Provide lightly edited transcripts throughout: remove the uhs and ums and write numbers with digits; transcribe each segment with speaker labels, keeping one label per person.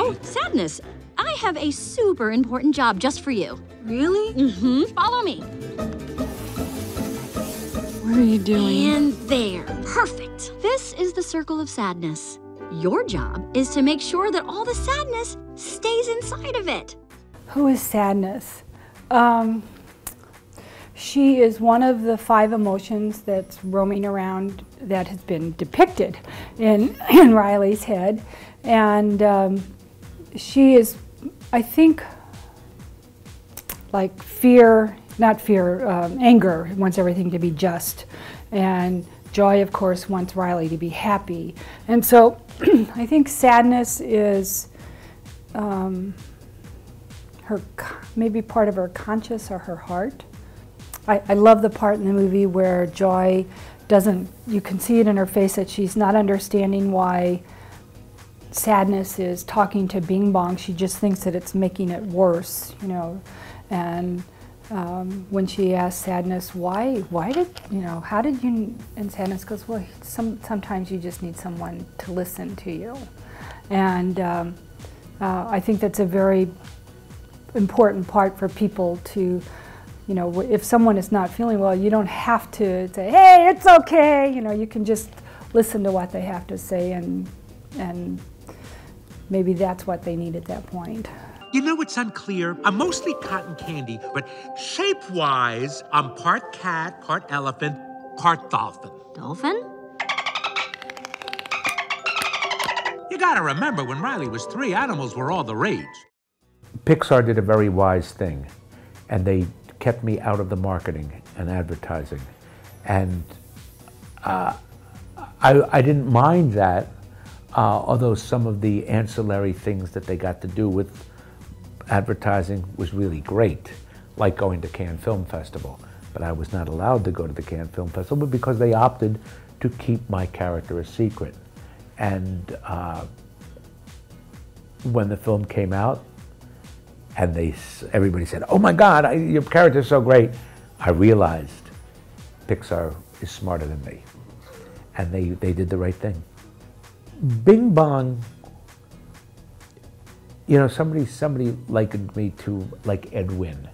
Speaker 1: Oh, Sadness. I have a super important job just for you.
Speaker 2: Really?
Speaker 1: Mm-hmm. Follow me.
Speaker 2: What are you doing?
Speaker 1: And there. Perfect. This is the circle of sadness. Your job is to make sure that all the sadness stays inside of it.
Speaker 3: Who is Sadness? She is one of the 5 emotions that's roaming around that has been depicted in Riley's head. And she is, I think, like fear, not fear, anger wants everything to be just. And Joy, of course, wants Riley to be happy. And so I think Sadness is maybe part of her conscious or her heart. I love the part in the movie where Joy doesn't, you can see it in her face that she's not understanding why Sadness is talking to Bing Bong. She just thinks that it's making it worse, you know. And when she asks Sadness, why did, you know, how did you, and Sadness goes, well, sometimes you just need someone to listen to you. And I think that's a very important part for people to, you know, if someone is not feeling well, you don't have to say, hey, it's okay, you know, you can just listen to what they have to say, and maybe that's what they need at that point.
Speaker 4: You know what's unclear? I'm mostly cotton candy, but shape-wise, I'm part cat, part elephant, part dolphin.
Speaker 1: Dolphin?
Speaker 4: You gotta remember, when Riley was 3, animals were all the rage.
Speaker 5: Pixar did a very wise thing, and they kept me out of the marketing and advertising. And I didn't mind that, although some of the ancillary things that they got to do with advertising was really great, like going to Cannes Film Festival. But I was not allowed to go to the Cannes Film Festival because they opted to keep my character a secret. And when the film came out, and everybody said, oh my God, your character's so great, I realized Pixar is smarter than me. And they did the right thing. Bing Bong, you know, somebody likened me to like Edwin,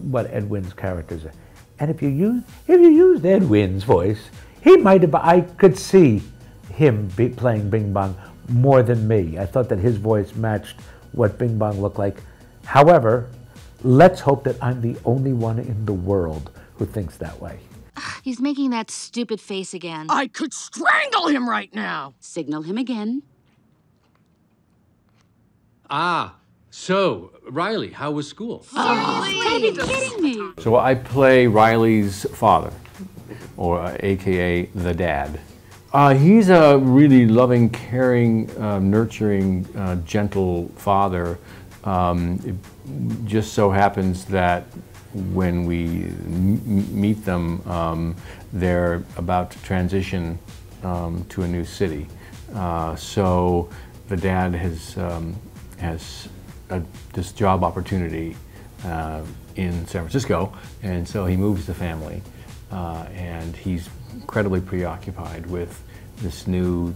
Speaker 5: what Edwin's characters are. And if you used Edwin's voice, he might have, I could see him playing Bing Bong more than me. I thought that his voice matched what Bing Bong looked like. However, let's hope that I'm the only one in the world who thinks that way.
Speaker 1: He's making that stupid face again.
Speaker 2: I could strangle him right now.
Speaker 1: Signal him again.
Speaker 6: Ah, so, Riley, how was school?
Speaker 1: Oh, you gotta be kidding me.
Speaker 6: So I play Riley's father, or AKA the dad. He's a really loving, caring, nurturing, gentle father. It just so happens that when we meet them, they're about to transition to a new city. So the dad has this job opportunity in San Francisco, and so he moves the family, and he's incredibly preoccupied with this new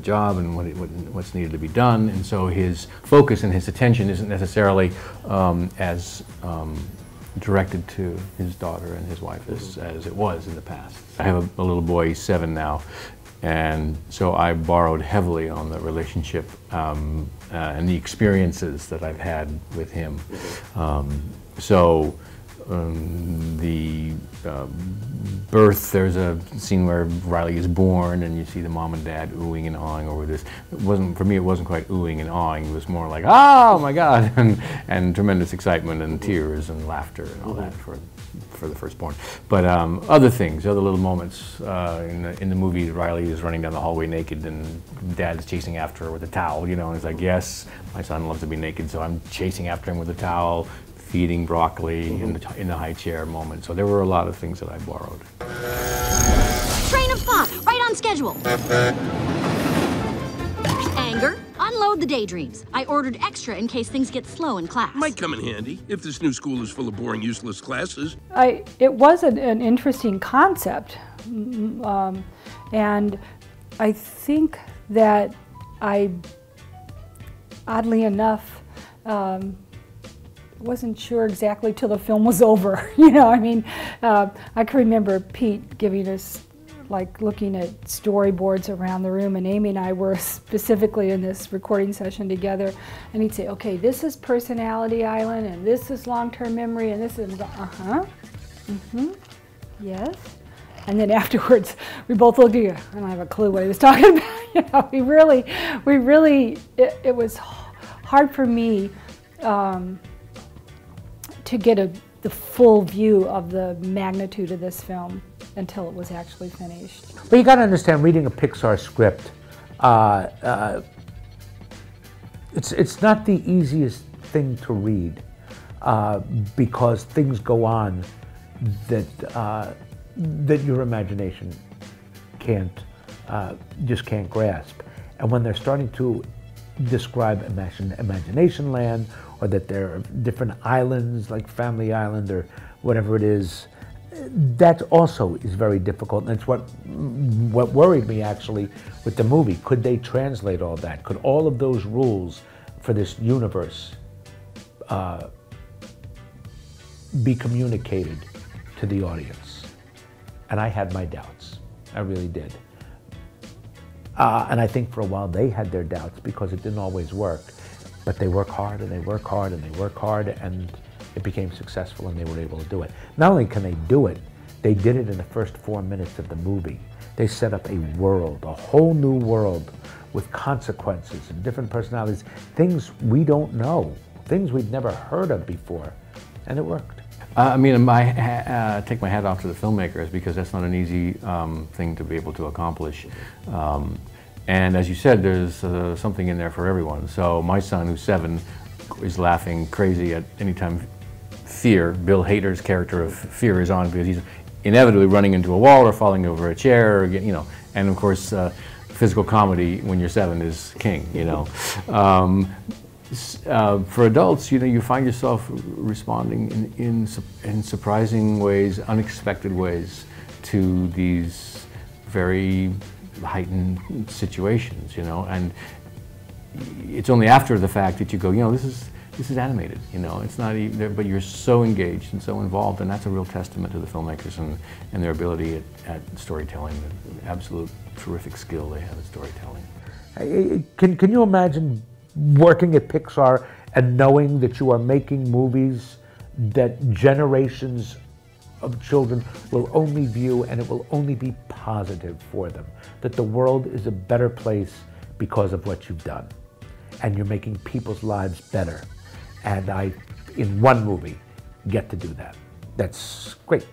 Speaker 6: job and what's needed to be done, and so his focus and his attention isn't necessarily as directed to his daughter and his wife as it was in the past. I have a little boy, he's 7 now, and so I borrowed heavily on the relationship and the experiences that I've had with him. The birth, there's a scene where Riley is born and you see the mom and dad oohing and awing over this. For me, it wasn't quite oohing and awing, it was more like, oh my God, and tremendous excitement and tears and laughter and all that for the firstborn. But other things, other little moments, in the movie, Riley is running down the hallway naked and dad is chasing after her with a towel, you know, and he's like, yes, my son loves to be naked, so I'm chasing after him with a towel, feeding broccoli in the high chair moment. So there were a lot of things that I borrowed.
Speaker 1: Train of thought, right on schedule. Anger, unload the daydreams. I ordered extra in case things get slow in class.
Speaker 7: Might come in handy if this new school is full of boring, useless classes.
Speaker 3: It was an interesting concept, and I think that I oddly enough, wasn't sure exactly till the film was over. You know, I mean, I can remember Pete giving us, like, looking at storyboards around the room, and Amy and I were specifically in this recording session together, and he'd say, okay, this is Personality Island, and this is Long-Term Memory, and this is, yes. And then afterwards, we both looked at each other. I don't have a clue what he was talking about. You know, it was hard for me to get the full view of the magnitude of this film until it was actually finished.
Speaker 5: But you got to understand, reading a Pixar script, it's not the easiest thing to read because things go on that your imagination just can't grasp. And when they're starting to describe imagination land, or that there are different islands like Family Island or whatever it is, that also is very difficult. And it's what worried me actually with the movie. Could they translate all that? Could all of those rules for this universe be communicated to the audience? And I had my doubts. I really did. And I think for a while they had their doubts because it didn't always work. But they work hard and they work hard and they work hard, and it became successful and they were able to do it. Not only can they do it, they did it in the first 4 minutes of the movie. They set up a world, a whole new world with consequences and different personalities, things we don't know, things we'd never heard of before, and it worked.
Speaker 6: I mean, take my hat off to the filmmakers, because that's not an easy thing to be able to accomplish. And as you said, there's something in there for everyone. So my son, who's 7, is laughing crazy at any time Bill Hader's character of Fear is on, because he's inevitably running into a wall or falling over a chair, or, you know. And of course, physical comedy when you're 7 is king, you know. For adults, you know, you find yourself responding in surprising ways, unexpected ways to these very heightened situations, you know. And it's only after the fact that you go, you know, this is animated, you know. It's not even, but you're so engaged and so involved, and that's a real testament to the filmmakers and their ability at storytelling, the absolute terrific skill they have at storytelling.
Speaker 5: Can you imagine working at Pixar and knowing that you are making movies that generations of children will only view, and it will only be positive for them, that the world is a better place because of what you've done, and you're making people's lives better, and I, in one movie, get to do that. That's great.